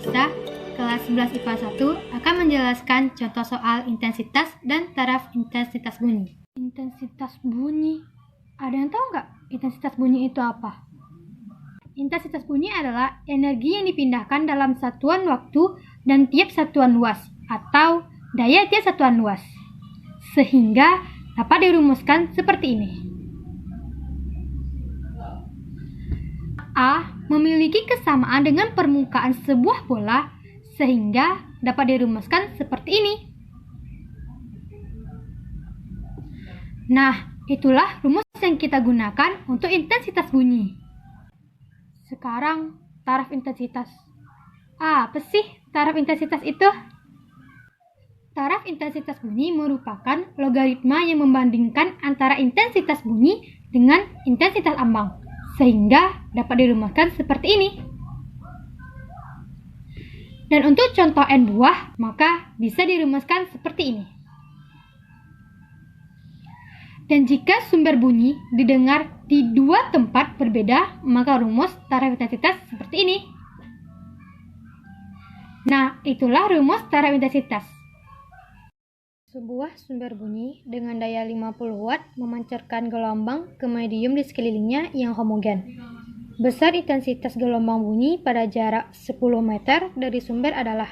Nisa, kelas 11 IPA 1 akan menjelaskan contoh soal intensitas dan taraf intensitas bunyi. Intensitas bunyi. Ada yang tahu nggak intensitas bunyi itu apa? Intensitas bunyi adalah energi yang dipindahkan dalam satuan waktu dan tiap satuan luas, atau daya tiap satuan luas, sehingga dapat dirumuskan seperti ini. A memiliki kesamaan dengan permukaan sebuah bola, sehingga dapat dirumuskan seperti ini. Nah, itulah rumus yang kita gunakan untuk intensitas bunyi. Sekarang, taraf intensitas. Apa sih taraf intensitas itu? Taraf intensitas bunyi merupakan logaritma yang membandingkan antara intensitas bunyi dengan intensitas ambang, sehingga dapat dirumuskan seperti ini. Dan untuk contoh N buah, maka bisa dirumuskan seperti ini. Dan jika sumber bunyi didengar di dua tempat berbeda, maka rumus taraf intensitas seperti ini. Nah, itulah rumus taraf intensitas. Sebuah sumber bunyi dengan daya 50 watt memancarkan gelombang ke medium di sekelilingnya yang homogen. Besar intensitas gelombang bunyi pada jarak 10 meter dari sumber adalah.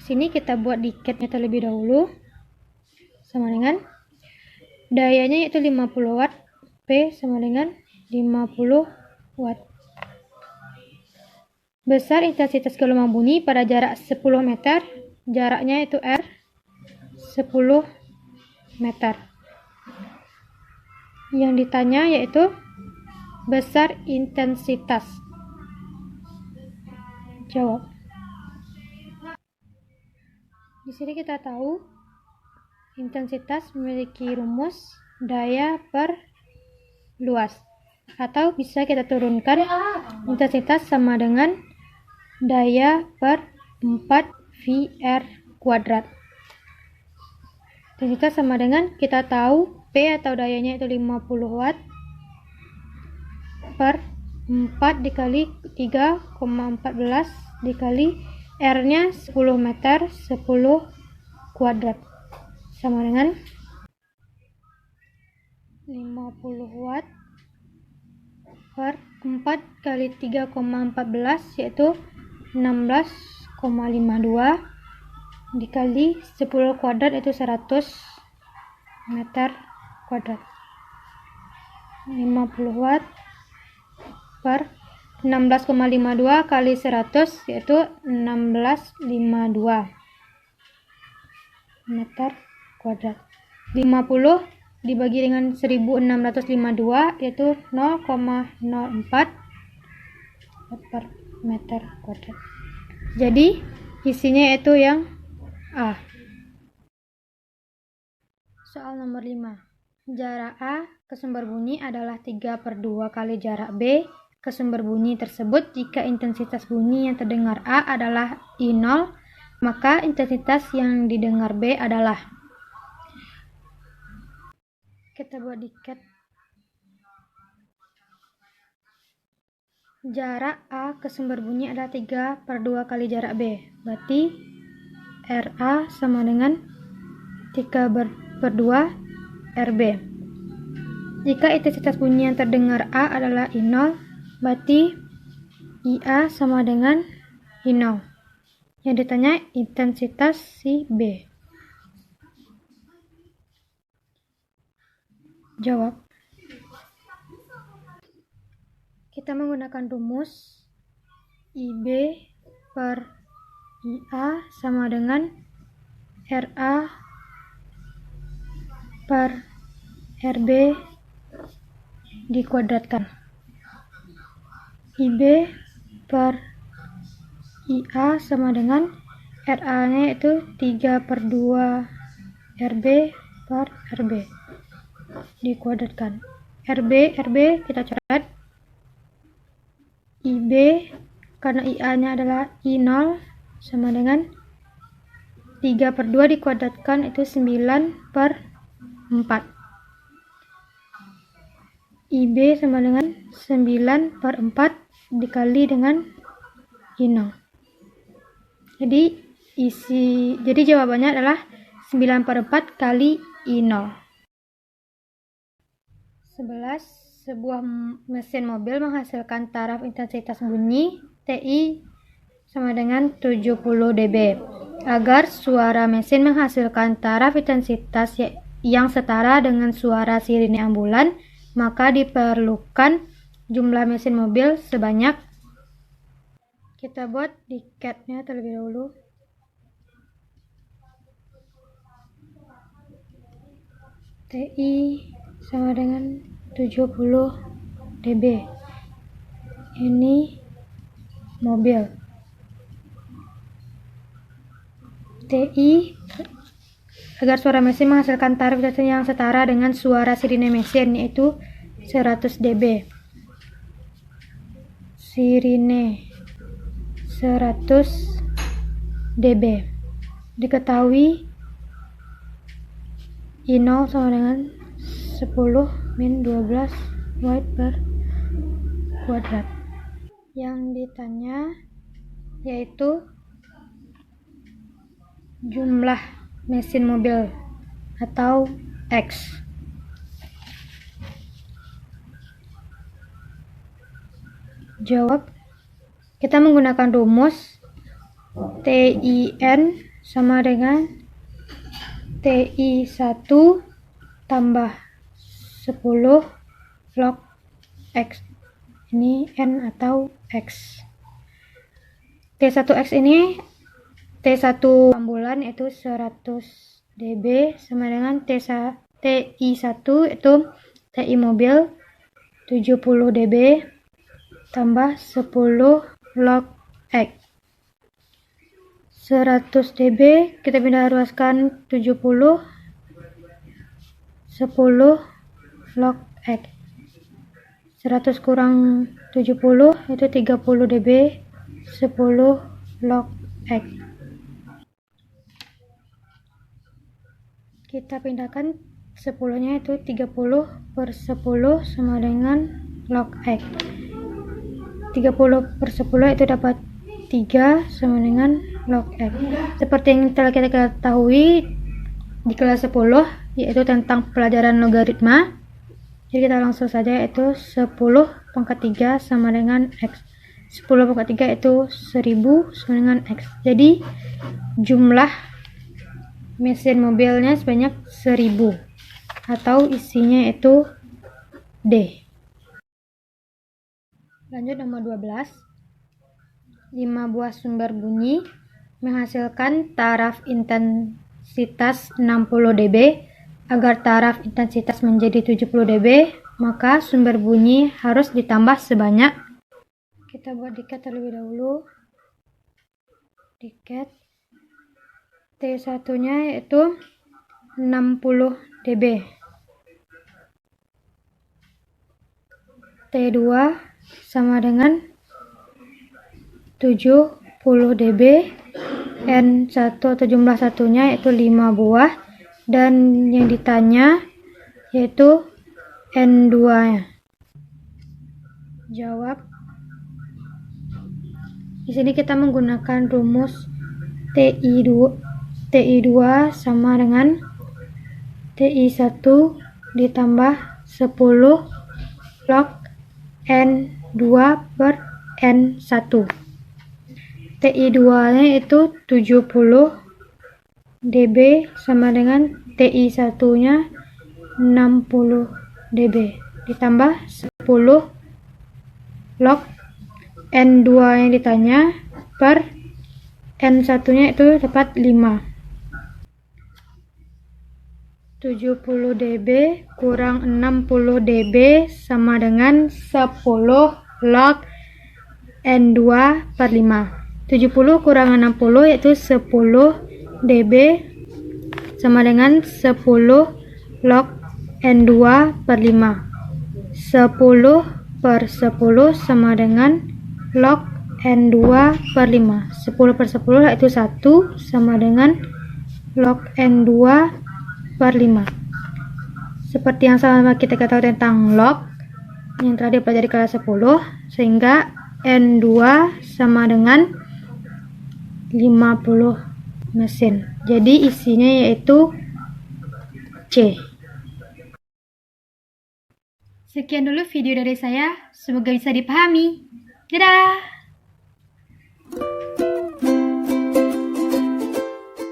Sini kita buat diketnya terlebih dahulu. Sama dengan dayanya yaitu 50 watt, P sama dengan 50 watt. Besar intensitas gelombang bunyi pada jarak 10 meter, jaraknya itu R, 10 meter. Yang ditanya yaitu besar intensitas. Jawab. Di sini kita tahu intensitas memiliki rumus daya per luas, atau bisa kita turunkan intensitas sama dengan daya per 4 VR kuadrat. Intensitas sama dengan, kita tahu P atau dayanya itu 50 watt per 4 dikali 3,14 dikali R-nya 10 meter 10 kuadrat sama dengan 50 watt per 4 kali 3,14 yaitu 16,52 dikali 10 kuadrat itu 100 meter kuadrat. 50 watt per 16,52 kali 100 yaitu 1652 meter kuadrat. 50 dibagi dengan 1652 yaitu 0,04 per meter kuadrat. Jadi isinya itu yang A. Soal nomor 5. Jarak A ke sumber bunyi adalah 3/2 kali jarak B ke sumber bunyi tersebut. Jika intensitas bunyi yang terdengar A adalah I0, maka intensitas yang didengar B adalah. Kita buat diket. Jarak A ke sumber bunyi adalah 3/2 kali jarak B. Berarti RA sama dengan 3/2 RB. Jika intensitas bunyi yang terdengar A adalah I0, berarti IA sama dengan I0. Yang ditanya intensitas si B. Jawab. Kita menggunakan rumus IB per IA sama dengan RA per RB dikuadratkan. IB per IA sama dengan RA-nya itu 3/2 RB per RB dikuadratkan. RB kita coret. IB karena IA-nya adalah I0 sama dengan 3/2 dikuadratkan itu 9/4. IB sama dengan 9/4 dikali dengan I0. Jadi jawabannya adalah 9/4 kali I0. 11. Sebuah mesin mobil menghasilkan taraf intensitas bunyi TI sama dengan 70 dB. Agar suara mesin menghasilkan taraf intensitas yang setara dengan suara sirine ambulan, maka diperlukan jumlah mesin mobil sebanyak. Kita buat diketnya terlebih dahulu. TI sama dengan 70 dB. Ini mobil. TI agar suara mesin menghasilkan taraf yang setara dengan suara sirine mesin, yaitu 100 dB. Sirine 100 dB. Diketahui I0 sama dengan 10 min 12 watt per kuadrat. Yang ditanya yaitu jumlah mesin mobil atau X. Jawab. Kita menggunakan rumus TIN sama dengan TI1 tambah 10 log X. Ini N atau X. T1X ini T1 ambulan yaitu 100 dB sama dengan TI1 itu TI mobil 70 dB tambah 10 log X. 100 dB kita pindah ruaskan 70, 10 log X. 100 kurang 70 itu 30 dB, 10 log X. Kita pindahkan 10-nya itu 30/10 sama dengan log X. 30/10 itu dapat 3 sama dengan log X. Seperti yang telah kita ketahui di kelas 10, yaitu tentang pelajaran logaritma. Jadi kita langsung saja, yaitu 10/3 sama dengan X. 10/3 itu 1000 sama dengan X. Jadi jumlah mesin mobilnya sebanyak 1000 atau isinya itu D. Lanjut nomor 12. 5 buah sumber bunyi menghasilkan taraf intensitas 60 dB. Agar taraf intensitas menjadi 70 dB, maka sumber bunyi harus ditambah sebanyak. Kita buat diket terlebih dahulu. Diket T1-nya yaitu 60 dB. T2 sama dengan 70 dB. N1 atau jumlah satunya yaitu 5 buah. Dan yang ditanya yaitu N2-nya. Jawab. Di sini kita menggunakan rumus TI2 sama dengan TI1 ditambah 10 log N2 per N1. TI2-nya itu 70 dB sama dengan TI1-nya 60 dB ditambah 10 log N2 yang ditanya per N1-nya itu dapat 5. 70 dB kurang 60 dB sama dengan 10 log N2 per 5. 70 kurang 60 yaitu 10 dB sama dengan 10 log N2 per 5. 10/10 sama dengan log N2 per 5. 10/10 yaitu 1 sama dengan log N2 per 5. Seperti yang sama kita ketahui tentang log yang telah dipelajari kelas 10, sehingga N2 sama dengan 50 mesin. Jadi isinya yaitu C. Sekian dulu video dari saya, semoga bisa dipahami. Dadah!